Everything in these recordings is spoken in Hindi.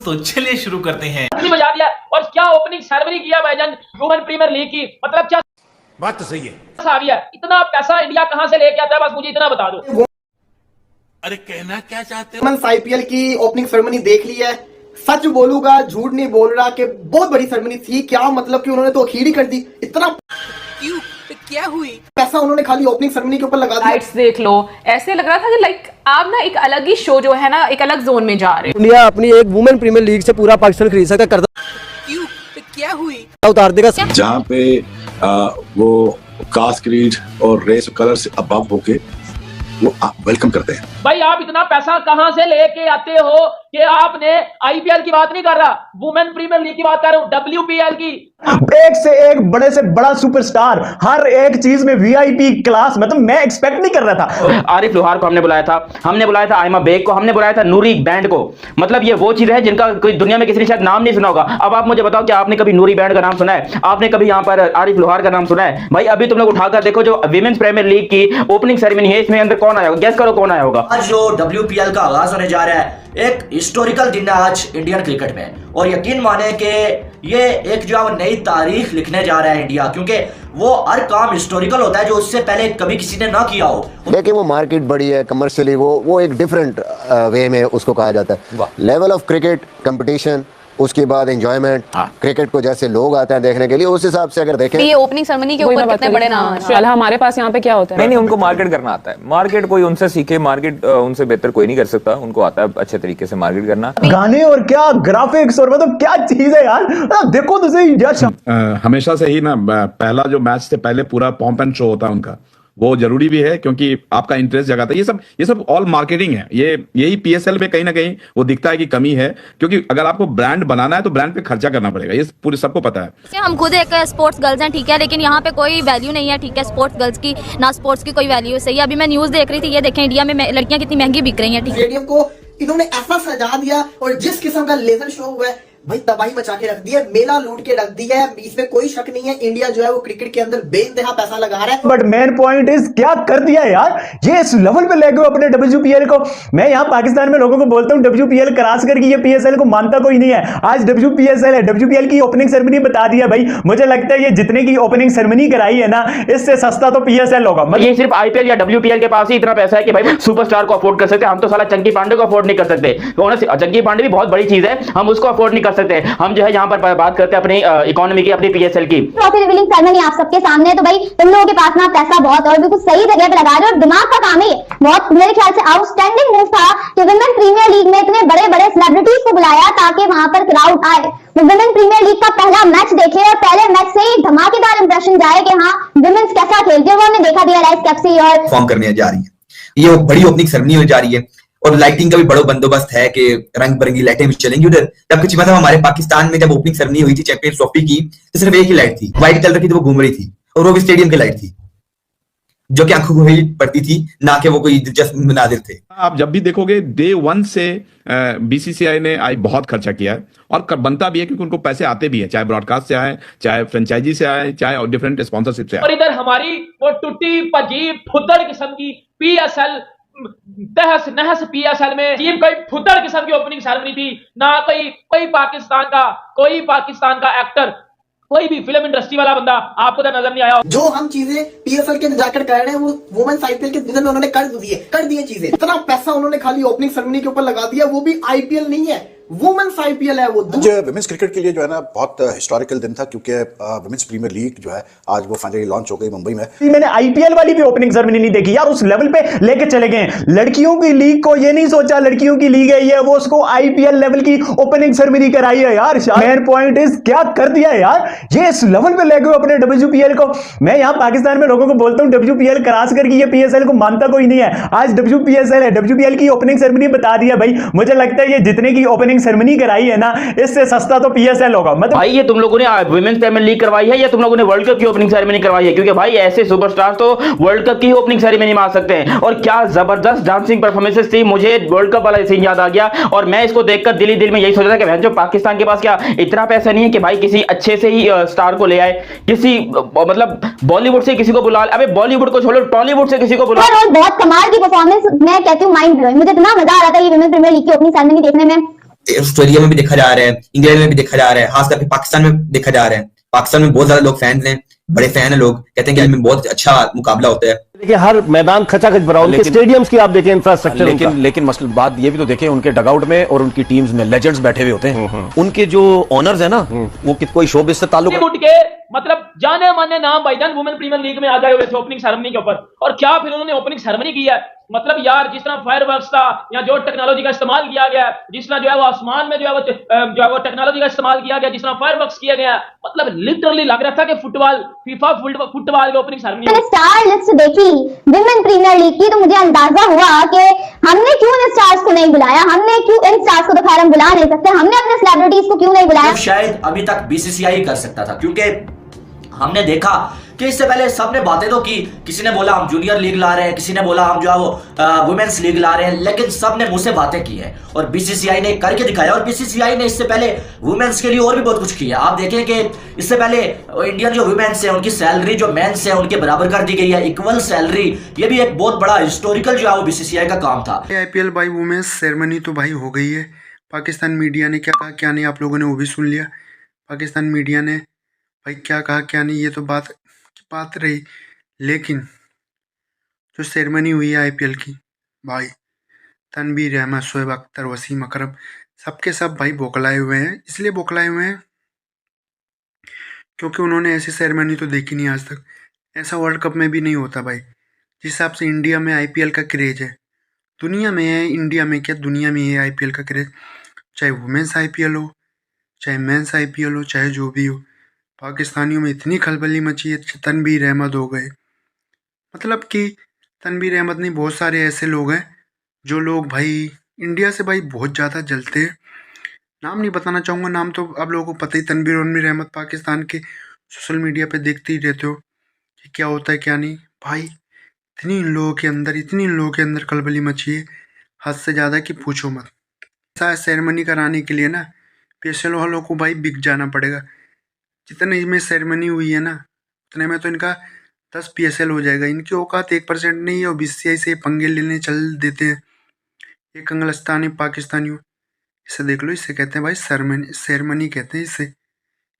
तो चलिए शुरू करते हैं। बजा दिया और क्या ओपनिंग सेरेमनी किया भाईजान वुमेन प्रीमियर लीग की, मतलब क्या बात तो सही है। आ गया, इतना पैसा इंडिया कहां से लेके आता है, बस मुझे इतना बता दो। अरे कहना क्या चाहते हो? वुमेन्स आईपीएल की ओपनिंग सेरेमनी देख ली है। सच बोलूंगा, झूठ नहीं बोल रहा कि बहुत बड़ी सेरेमनी थी। क्या मतलब कि उन्होंने तो अखीर ही कर दी। इतना क्यों, क्या हुई? पैसा उन्होंने खाली ओपनिंग सेरेमनी के ऊपर लगा दिया। लाइट्स देख लो, ऐसे लग रहा था कि लाइक आप ना एक अलग ही शो जो है ना, एक अलग जोन में जा रहे हो। इंडिया अपनी एक वुमेन प्रीमियर लीग से पूरा पाकिस्तान खरीद सकता, कर्जा क्यों, क्या हुई? उतार देगा। जहाँ पे वो कास्ट क्रीड और रेस कलर से अबव होके वो वेलकम करते हैं। भाई आप इतना पैसा कहां से लेके आते हो कि आपने आईपीएल की बात नहीं कर रहा, वुमेन प्रीमियर लीग की बात कर रहा हूं, WPL की। एक से एक बड़े से बड़ा सुपरस्टार, हर एक चीज में वीआईपी क्लास, मतलब मैं एक्सपेक्ट नहीं कर रहा था। आरिफ लोहार को हमने बुलाया था आयमा बेग को, हमने बुलाया था नूरी बैंड को। मतलब ये वो चीज है जिनका कोई दुनिया में किसी ने शायद नाम नहीं सुना होगा। अब आप मुझे बताओ कि आपने कभी नूरी बैंड का नाम सुना है? आपने कभी यहाँ पर आरिफ लोहार का नाम सुना है? भाई अभी तुम लोग उठाकर देखो, जो विमेंस प्रीमियर लीग की ओपनिंग सेरेमनी है, इसमें अंदर कौन आया होगा? गेस करो कौन आया होगा? आज जो WPL का आगाज होने जा रहा है, एक हिस्टोरिकल दिन है आज इंडियन क्रिकेट में, और यकीन माने कि ये एक जो नई तारीख लिखने जा रहा है इंडिया, क्योंकि वो हर काम हिस्टोरिकल होता है जो उससे पहले कभी किसी ने ना किया हो। देखिए वो मार्केट बड़ी है, कमर्शियली वो एक डिफरेंट वे में उसको कहा जाता है। लेवल ऑफ क्रिकेट कंपटीशन, उसके बाद एंजॉयमेंट, क्रिकेट को जैसे लोग आते हैं देखने के लिए, उस हिसाब से अगर देखें ये ओपनिंग सेरेमनी के ऊपर कितने बड़े नाम हैं। हमारे पास यहाँ पे क्या होता है? नहीं, उनको मार्केट करना आता है। मार्केट कोई उनसे सीखे, मार्केट उनसे बेहतर कोई नहीं कर सकता। उनको आता है अच्छे तरीके से मार्केट करना। गाने और क्या ग्राफिक्स और मतलब क्या चीज है यार। देखो तो सही इंडिया हमेशा से ही ना, पहला जो मैच से पहले पूरा पॉम्प एंड शो होता है उनका, वो जरूरी भी है क्योंकि आपका इंटरेस्ट जगाता है। ये सब ऑल मार्केटिंग है। यही PSL में कहीं ना कहीं वो दिखता है कि कमी है, क्योंकि अगर आपको ब्रांड बनाना है तो ब्रांड पे खर्चा करना पड़ेगा। ये पूरे सबको पता है। हम खुद एक स्पोर्ट्स गर्ल्स हैं, ठीक है, लेकिन यहाँ पे कोई वैल्यू नहीं है, ठीक है, स्पोर्ट्स गर्ल्स की ना स्पोर्ट्स की कोई वैल्यू सही है। अभी मैं न्यूज देख रही थी, ये देखें इंडिया में लड़कियां कितनी महंगी बिक रही हैं। ठीक है, स्टेडियम को इन्होंने ऐसा सजा दिया और जिस किस्म का लेजर शो हुआ है भाई, तबाही मचा के रख दी है, मेला लूट के रख दी है। इसमें कोई शक नहीं है, इंडिया जो है वो क्रिकेट के अंदर बेइंतहा पैसा लगा रहा है। बट मेन पॉइंट इज क्या कर दिया यार, ये इस लेवल पे ले गए अपने WPL को। मैं यहाँ पाकिस्तान में लोगों को बोलता हूँ WPL क्रॉस करके ये PSL को मानता कोई नहीं है। आज WPSL है, WPL की ओपनिंग सेरेमनी बता दिया भाई। मुझे लगता है ये जितने की ओपनिंग सेरेमनी कराई है ना, इससे सस्ता तो PSL होगा। ये सिर्फ IPL या WPL के पास ही इतना पैसा है कि भाई सुपरस्टार को अफोर्ड कर सकते हैं। हम तो साला चंकी पांडे को अफोर्ड नहीं कर सकते। चंकी पांडे भी बहुत बड़ी चीज है, हम उसको अफोर्ड नहीं कर सकते। हम जो है यहाँ पर बात करते हैं अपनी इकोनॉमी की, अपनी PSL की। ट्रॉफी रिवीलिंग सेरेमनी आप सबके सामने है, तो भाई तुम लोगों के पास ना पैसा बहुत और बिल्कुल सही जगह पे लगा रहे हो और दिमाग का काम है। बहुत मेरे ख्याल से आउटस्टैंडिंग मूव था कि वुमेन प्रीमियर लीग में इतने बड़े बड़े सेलिब्रिटीज को बुलाया ताकि वहां पर क्राउड आए, वुमेन प्रीमियर लीग का पहला मैच देखे और पहले मैच से ही धमाकेदार इंप्रेशन जाए कि हाँ वुमेन्स कैसा खेलती है, वो हमने देखा दिया लाइव कैप्सी और फॉर्म करने जा रही है। ये बड़ी ओपनिंग सेरेमनी होने जा रही है और लाइटिंग का भी बड़ा बंदोबस्त है कि रंग बिरंगी लाइटें भी चलेंगी उधर। जब कुछ मतलब हमारे पाकिस्तान में जब ओपनिंग सेरेमनी हुई थी चैंपियंस ट्रॉफी की, तो सिर्फ एक ही लाइट थी, व्हाइट कलर की, तो वो घूम रही थी और वो भी स्टेडियम की लाइट थी जो कि आंखों को ही पड़ती थी, ना कि वो कोई दिलचस्प मनाजिर थे। आप जब भी देखोगे डे 1 से BCCI ने बहुत खर्चा किया है और बनता भी है, क्योंकि उनको पैसे आते भी है, चाहे ब्रॉडकास्ट से आए, चाहे फ्रेंचाइजी से आए, चाहे डिफरेंट स्पॉन्सरशिप से आए। और इधर हमारी वो टूटी भजी फुद्दड़ किस्म की PSL तहस नहस PSL में टीम कोई फुद्दड़ किस्म की ओपनिंग सेरेमनी थी ना। कोई पाकिस्तान का एक्टर, कोई भी फिल्म इंडस्ट्री वाला बंदा आपको तो नजर नहीं आया। जो हम चीजें PSL के जाकर कर रहे हैं वो वुमेन्स IPL के दिन में उन्होंने कर दिए चीजें। इतना पैसा उन्होंने खाली ओपनिंग सेरेमनी के ऊपर लगा दिया, वो भी IPL नहीं है, वुमेन्स IPL है वो। आज वुमेन्स क्रिकेट के लिए जो है ना बहुत हिस्टोरिकल दिन था, क्योंकि वुमेन्स प्रीमियर लीग जो है आज वो फाइनली लॉन्च हो गई मुंबई में। मैंने IPL वाली भी ओपनिंग सेरेमनी नहीं देखी यार, उस लेवल पे लेके चले गए। लड़कियों की लीग को ये नहीं सोचा लड़कियों की लीग है ये, वो उसको IPL लेवल की ओपनिंग सेरेमनी कराई है यार। मेन पॉइंट इज क्या कर दिया यार, ये इस लेवल पे ले गए अपने WPL को। मैं यहाँ पाकिस्तान में लोगों को बोलता हूँ WPL क्रॉस करके ये PSL को मानता कोई नहीं है। आज WPSL है, WPL की ओपनिंग सेरेमनी बता दिया भाई। मुझे लगता है ये जितने की ओपनिंग सेरेमनी कराई है ना, इससे सस्ता तो PSL होगा। मतलब भाई ये तुम लोगों ने वुमेन्स प्रीमियर लीग करवाई है या तुम लोगों ने वर्ल्ड कप की ओपनिंग सेरेमनी करवाई है? क्योंकि भाई ऐसे सुपरस्टार तो वर्ल्ड कप की ओपनिंग सेरेमनी में आ सकते हैं। और क्या जबरदस्त डांसिंग परफॉर्मेंसेस थी, मुझे वर्ल्ड कप वाला सीन याद आ गया और मैं इसको देखकर दिल में यही सोचा था कि जो पाकिस्तान के पास क्या इतना पैसा नहीं है कि भाई किसी अच्छे से ही स्टार को ले आए, किसी मतलब बॉलीवुड से किसी को बुला। अबे बॉलीवुड को छोड़ो, टॉलीवुड से किसी को बुला। बहुत कमाल की परफॉर्मेंस, मैं कहती हूँ माइंड ब्लोइंग। मुझे इतना मजा आ रहा था ये वुमेन प्रीमियर लीग की ओपनिंग सेरेमनी देखने में। ऑस्ट्रेलिया में भी देखा जा रहा है, इंग्लैंड में भी देखा जा रहा है, खास करके पाकिस्तान में देखा जा रहा है। पाकिस्तान में बहुत ज्यादा लोग फैन हैं, बड़े फैन है, लोग कहते हैं कि में बहुत अच्छा मुकाबला होता है। देखिए हर मैदान खचाखच भरा, उनके स्टेडियम्स की आप देखें इंफ्रास्ट्रक्चर, लेकिन मसला बात ये भी तो देखें, उनके डगआउट में और उनकी टीम्स में लेजेंड्स बैठे हुए होते हैं। उनके जो ऑनर्स है ना, वो कोई शोबिस से ताल्लुक उठ के मतलब जाने माने नाम भाईजान वुमेन प्रीमियर लीग में आ गए हुए थे ओपनिंग सेरेमनी के ऊपर। और क्या फिर उन्होंने ओपनिंग सेरेमनी की है, मतलब यार जिस तरह फायरवर्क्स था या जो टेक्नोलॉजी का इस्तेमाल किया गया, जिस तरह जो है वो आसमान में जो है वो टेक्नोलॉजी का इस्तेमाल किया गया, जिस तरह फायरवर्क्स किया गया, मतलब लिटरली लग रहा था कि फुटबॉल फीफा फुटबॉल की ओपनिंग सेरेमनी। मैंने स्टार लिस्ट देखी विमेन प्रीमियर लीग की, तो मुझे अंदाजा हुआ कि हमने क्यों इन स्टार्स को नहीं बुलाया, हमने क्यों इन स्टार्स को तो खैर हम बुला नहीं सकते, हमने अपने सेलिब्रिटीज को क्यों नहीं बुलाया। शायद अभी तक बीसीसीआई कर सकता था, क्योंकि हमने देखा कि इससे पहले सबने बातें तो की, किसी ने बोला हम जूनियर लीग ला रहे हैं, किसी ने बोला हम जो है वो वुमेन्स लीग ला रहे हैं, लेकिन सबने मुंह से बातें की है और बीसीसीआई ने करके दिखाया। और बीसीसीआई ने इससे पहले वुमेन्स के लिए और भी बहुत कुछ किया। आप देखें कि इससे पहले इंडियन जो वुमेन्स है उनकी सैलरी जो मेंस है उनके बराबर कर दी गई है, इक्वल सैलरी। ये भी एक बहुत बड़ा हिस्टोरिकल जो है वो बीसीसीआई का काम था। आईपीएल बाई वुमेन्स सेरेमनी तो भाई हो गई है। पाकिस्तान मीडिया ने क्या कहा क्या नहीं, आप लोगों ने वो भी सुन लिया। पाकिस्तान मीडिया ने भाई क्या कहा क्या नहीं, ये तो बात रही। लेकिन जो सेरेमनी हुई है आईपीएल की, भाई तनवीर अहमद, शोएब अख्तर, वसीम अकरम, सबके सब भाई बौखलाए हुए हैं। इसलिए बौखलाए हुए हैं क्योंकि उन्होंने ऐसी सेरेमनी तो देखी नहीं आज तक। ऐसा वर्ल्ड कप में भी नहीं होता भाई। जिस हिसाब से इंडिया में आईपीएल का क्रेज है, दुनिया में है, इंडिया में क्या दुनिया में है आईपीएल का क्रेज। चाहे वुमेन्स आईपीएल हो, चाहे मेंस आईपीएल हो, चाहे जो भी हो, पाकिस्तानियों में इतनी खलबली मची है। तनवीर अहमद हो गए, मतलब कि तनवीर अहमद नहीं, बहुत सारे ऐसे लोग हैं जो लोग भाई इंडिया से भाई बहुत ज़्यादा जलते हैं। नाम नहीं बताना चाहूँगा, नाम तो आप लोगों को पता ही। तनवीर अहमद पाकिस्तान के सोशल मीडिया पे देखते ही रहते हो कि क्या होता है क्या नहीं। भाई इतनी इन लोगों के अंदर खलबली मची है, हद से ज़्यादा कि पूछो मत। ऐसा सेरेमनी कराने के लिए ना पीएसएल वालों को भाई बिक जाना पड़ेगा। जितने में सेरेमनी हुई है ना, उतने में तो इनका 10 पीएसएल हो जाएगा। इनकी औकात 1% नहीं है और बीसीसीआई से पंगे लेने चल देते हैं ये कंगलस्तानी पाकिस्तानियों। इसे देख लो, इसे कहते हैं भाई सेरेमनी कहते हैं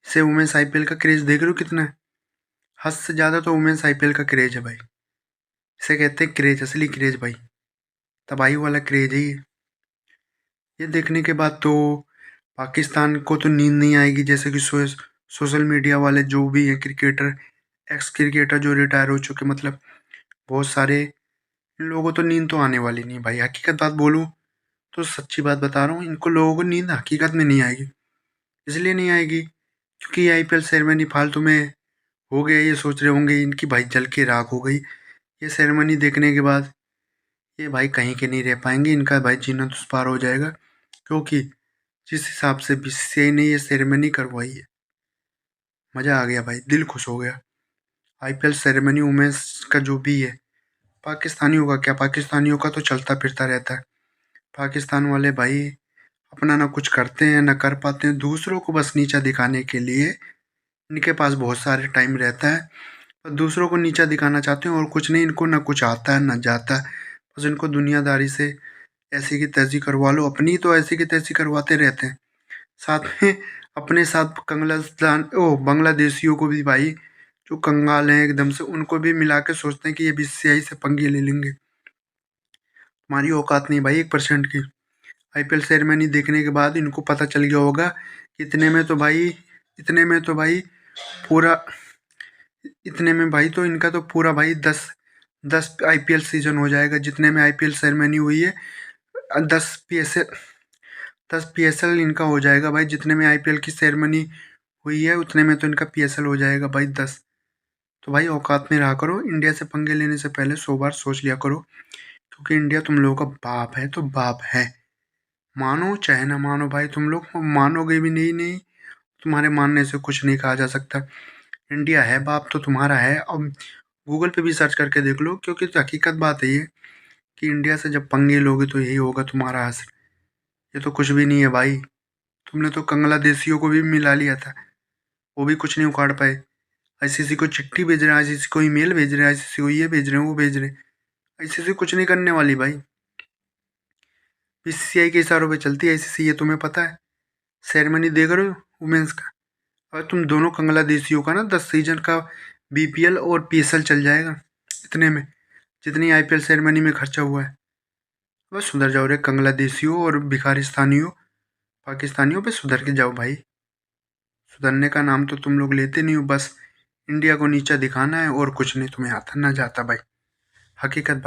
इसे वुमेन्स आईपीएल का क्रेज देख रहे हो कितना है। हद से ज़्यादा तो वुमेन्स आईपीएल का क्रेज है भाई। इसे कहते हैं क्रेज, असली क्रेज भाई, तबाही वाला क्रेज है ये देखने के बाद तो पाकिस्तान को तो नींद नहीं आएगी। जैसे कि सोशल मीडिया वाले जो भी हैं क्रिकेटर, एक्स क्रिकेटर जो रिटायर हो चुके, मतलब बहुत सारे, इन लोगों को तो नींद तो आने वाली नहीं भाई। हकीकत बात बोलूँ तो सच्ची बात बता रहा हूँ, इनको लोगों को नींद हकीकत में नहीं आएगी। इसलिए नहीं आएगी क्योंकि ये आईपीएल सेरेमनी फालतू में हो गया। ये सोच रहे होंगे इनकी भाई जल के राख हो गई। ये सेरेमनी देखने के बाद ये भाई कहीं के नहीं रह पाएंगे, इनका भाई जीना दुश्वार हो जाएगा। क्योंकि जिस हिसाब से बीसीसीआई ने ये सेरेमनी करवाई है, मज़ा आ गया भाई, दिल खुश हो गया। आईपीएल सेरेमनी वुमेन्स का जो भी है, पाकिस्तानियों का क्या, पाकिस्तानियों का तो चलता फिरता रहता है। पाकिस्तान वाले भाई अपना ना कुछ करते हैं ना कर पाते हैं, दूसरों को बस नीचा दिखाने के लिए इनके पास बहुत सारे टाइम रहता है और दूसरों को नीचा दिखाना चाहते हैं और कुछ नहीं। इनको ना कुछ आता है ना जाता है, बस इनको दुनियादारी से ऐसी की तैसी करवा लो। अपनी तो ऐसी की तैसी करवाते रहते हैं, साथ में अपने साथ बांग्लादेशियों को भी भाई, जो कंगाल हैं एकदम से, उनको भी मिला के सोचते हैं कि ये बीसीसीआई से पंगे ले लेंगे। हमारी औकात नहीं भाई 1% की। आईपीएल सेरेमनी देखने के बाद इनको पता चल गया होगा कि इतने में तो इनका तो पूरा भाई 10 आईपीएल सीजन हो जाएगा। जितने में आईपीएल सेरेमनी हुई है 10 पीएसएल इनका हो जाएगा भाई। जितने में आईपीएल की सेरेमनी हुई है उतने में तो इनका पीएसएल हो जाएगा भाई 10। तो भाई औकात में रहा करो, इंडिया से पंगे लेने से पहले 100 बार सोच लिया करो, क्योंकि इंडिया तुम लोगों का बाप है तो बाप है। मानो चाहे ना मानो भाई, तुम लोग मानोगे भी नहीं, तुम्हारे मानने से कुछ नहीं कहा जा सकता। इंडिया है बाप तो तुम्हारा है। अब गूगल पे भी सर्च करके देख लो, क्योंकि तो हकीकत बात है ये कि इंडिया से जब पंगे लोगे तो यही होगा तुम्हारा असर। ये तो कुछ भी नहीं है भाई। तुमने तो कंगलादेशियों को भी मिला लिया था, वो भी कुछ नहीं उखाड़ पाए। आईसीसी को चिट्ठी भेज रहे हैं, आईसीसी को ईमेल भेज रहे हैं, आईसीसी को ये भेज रहे हैं वो भेज रहे हैं। आईसीसी कुछ नहीं करने वाली भाई। बीसीसीआई के इशारों पे चलती है आईसीसी, ये तुम्हें पता है। सेरेमनी देख रहे हो वुमेन्स का, और तुम दोनों कंगलादेशियों का ना 10 सीजन का बीपीएल और पीएसएल चल जाएगा इतने में, जितनी आईपीएल सेरेमनी में खर्चा हुआ है। बस सुधर जाओ रे कंगलादेशियों और भिखारिस्तानियों, पाकिस्तानियों पे सुधर के जाओ भाई। सुधरने का नाम तो तुम लोग लेते नहीं हो, बस इंडिया को नीचा दिखाना है और कुछ नहीं तुम्हें आता ना जाता भाई, हकीकत।